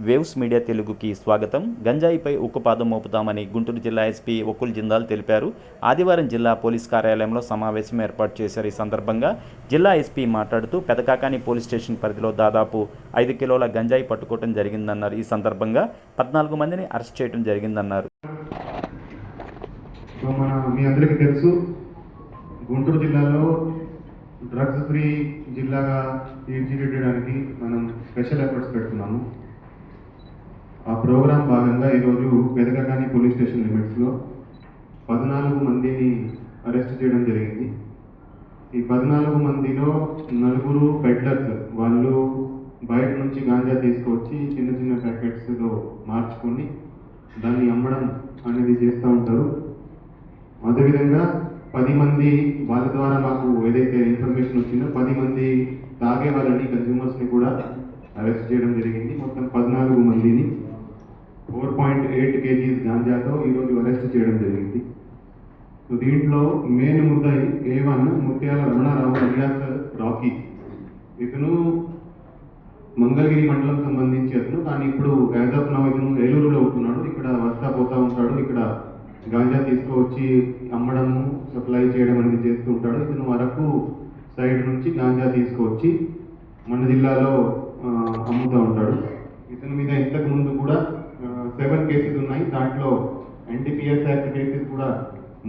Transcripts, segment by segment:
Waves media తెలుగుకి స్వాగతం. గంజాయిపై ఉక్కుపాదం మోపుతామని గుంటూరు జిల్లా ఎస్పీ వకుల్ జిందాల్ తెలిపారు. ఆదివారం జిల్లా పోలీస్ కార్యాలయంలో సమావేశం ఏర్పాటు చేశారు. ఈ సందర్భంగా జిల్లా ఎస్పీ మాట్లాడుతూ పెదకాకాని పోలీస్ స్టేషన్ పరిధిలో దాదాపు 5 కిలోల గంజాయి పట్టుకోవడం జరిగిందన్నారు. ఈ సందర్భంగా 14 మందిని అరెస్ట్ చేయడం జరిగిందన్నారు. మీ అందరికీ తెలుసు, గుంటూరు జిల్లాలో డ్రగ్స్ ఫ్రీ జిల్లాగా తీర్చిదిద్దడానికి మనం స్పెషల్ ఎఫర్ట్స్ పెడుతున్నాము. ఆ ప్రోగ్రాం భాగంగా ఈరోజు పెదకాకాని పోలీస్ స్టేషన్ లిమిట్స్లో 14 మందిని అరెస్ట్ చేయడం జరిగింది. ఈ 14 మందిలో 4 పెడ్లర్స్, వాళ్ళు బయట నుంచి గాంజా తీసుకొచ్చి చిన్న చిన్న ప్యాకెట్స్లో మార్చుకొని దాన్ని అమ్మడం అనేది చేస్తూ ఉంటారు. అదేవిధంగా 10 మంది వాళ్ళ ద్వారా మాకు ఏదైతే ఇన్ఫర్మేషన్ వచ్చిందో 10 మంది తాగే వాళ్ళని, కన్జ్యూమర్స్ని కూడా అరెస్ట్ చేయడం జరిగింది. మొత్తం 14 మందిని 4.8 kgs గాంజాతో ఈరోజు అరెస్ట్ చేయడం జరిగింది. సో దీంట్లో మెయిన్ ముద్దాయి A1 ముత్యాల రమణారావు అలియాస్ రాకీ. ఇతను మంగళగిరి మండలం సంబంధించి అతను, కానీ ఇప్పుడు యాజ్ ఆఫ్ నౌ ఇతను ఏలూరులో ఉంటున్నాడు. ఇక్కడ వస్తా పోతా ఉంటాడు. ఇక్కడ గాంజా తీసుకువచ్చి అమ్మడము, సప్లై చేయడం అనేది చేస్తూ ఉంటాడు. ఇతను అరకు సైడ్ నుంచి గాంజా తీసుకువచ్చి మన జిల్లాలో అమ్ముతూ ఉంటాడు. ఇతని మీద ఇంతకు ముందు కూడా 7 కేసెస్ ఉన్నాయి. దాంట్లో NDPS యాక్ట్ కేసెస్ కూడా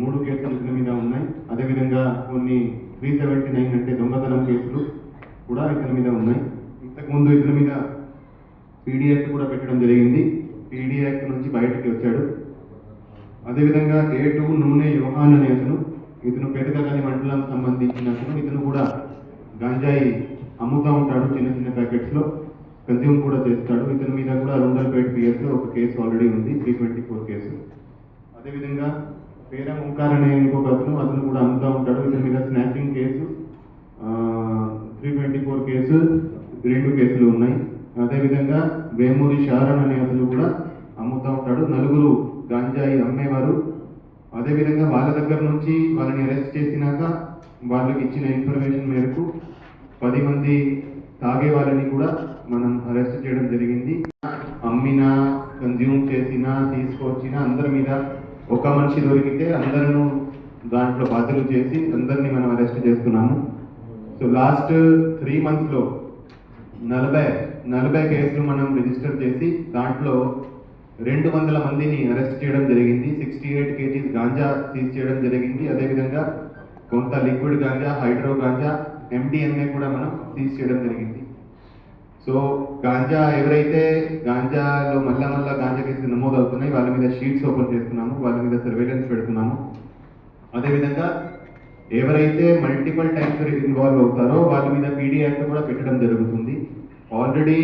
3 కేసులు ఇతని మీద ఉన్నాయి. అదేవిధంగా కొన్ని 379 అంటే దొంగతనం కేసులు కూడా ఇతని మీద ఉన్నాయి. ఇంతకుముందు ఇతని మీద PD యాక్ట్ కూడా పెట్టడం జరిగింది. PD యాక్ట్ నుంచి బయటకి వచ్చాడు. అదేవిధంగా A2 నూనె యోహాన్ అనే ఇతను పెదకాకాని మండలం సంబంధించిన ఇతను కూడా గంజాయి అమ్ముతూ ఉంటాడు. చిన్న చిన్న ప్యాకెట్స్లో కన్జ్యూమ్ కూడా చేస్తాడు. ఇతని మీద కూడా రొండల్పేట పిఎస్లో ఒక కేసు ఆల్రెడీ ఉంది, 324 కేసు. అదేవిధంగా పేర ఓంకార్ అనే ఇంకొక అతను కూడా అమ్ముతూ ఉంటాడు. ఇతని మీద స్నాచింగ్ కేసు, 324 కేసు, 2 కేసులు ఉన్నాయి. అదేవిధంగా వేమూరి షారన్ అనే అతను కూడా అమ్ముతూ ఉంటాడు. 4 గాంజాయి అమ్మేవారు. అదేవిధంగా వాళ్ళ దగ్గర నుంచి వాళ్ళని అరెస్ట్ చేసినాక వాళ్ళకి ఇచ్చిన ఇన్ఫర్మేషన్ మేరకు 10 మంది తాగే వాళ్ళని కూడా మనం అరెస్ట్ చేయడం జరిగింది. అమ్మినా, కన్జ్యూమ్ చేసినా, తీసుకొచ్చినా అందరి మీద ఒక మనిషి దొరికితే అందరూ దాంట్లో బాధ్యతలు చేసి అందరినీ మనం అరెస్ట్ చేస్తున్నాము. సో లాస్ట్ 3 monthsలో 40 కేసులు మనం రిజిస్టర్ చేసి దాంట్లో 200 మందిని అరెస్ట్ చేయడం జరిగింది. 68 kgs గాంజా సీజ్ చేయడం జరిగింది. అదేవిధంగా కొంత liquid ganja, hydro ganja, MDMA కూడా మనం సీజ్ చేయడం జరిగింది. సో గాంజా ఎవరైతే గాంజాలో మళ్ళా గాంజా కేసులు నమోదవుతున్నాయి వాళ్ళ మీద షీట్స్ ఓపెన్ చేస్తున్నాము, వాళ్ళ మీద సర్వేలెన్స్ పెడుతున్నాము. అదేవిధంగా ఎవరైతే మల్టిపుల్ టైమ్స్ ఇన్వాల్వ్ అవుతారో వాళ్ళ మీద PD యాక్ట్ కూడా పెట్టడం జరుగుతుంది. ఆల్రెడీ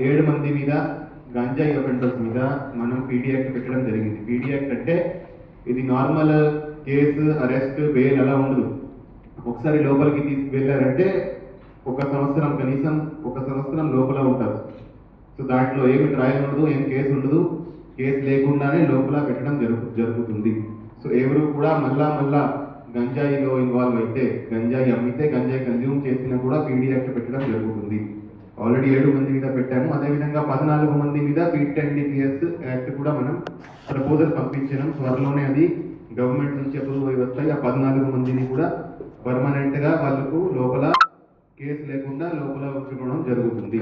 7 మంది మీద గంజాయి అఫెండర్స్ మీద మనం PD యాక్ట్ పెట్టడం జరిగింది. PD యాక్ట్ అంటే ఇది నార్మల్ కేసు, అరెస్ట్, బెయిల్ అలా ఉండదు. ఒకసారి లోపలికి తీసుకువెళ్ళారంటే 1 సంవత్సరం, కనీసం 1 సంవత్సరం లోపల ఉంటారు. సో దాంట్లో ఏమి ట్రయల్ ఉండదు, ఏం కేసు ఉండదు. కేసు లేకుండానే లోపల పెట్టడం జరుగుతుంది. సో ఎవరు కూడా మళ్ళా గంజాయిలో ఇన్వాల్వ్ అయితే, గంజాయి అమ్మితే, గంజాయి కన్జ్యూమ్ చేసినా కూడా PD యాక్ట్ పెట్టడం జరుగుతుంది. ఆల్రెడీ 7 మంది మీద పెట్టాము. అదేవిధంగా 14 మంది మీద NDPS యాక్ట్ కూడా మనం ప్రపోజల్ పంపించాము. త్వరలోనే అది గవర్నమెంట్ నుంచి అప్రూవ్ అయి వస్తాయి. ఆ 14 మందిని కూడా పర్మనెంట్గా వాళ్ళకు లోపల కేసు లేకుండా లోపల ఉంచుకోవడం జరుగుతుంది.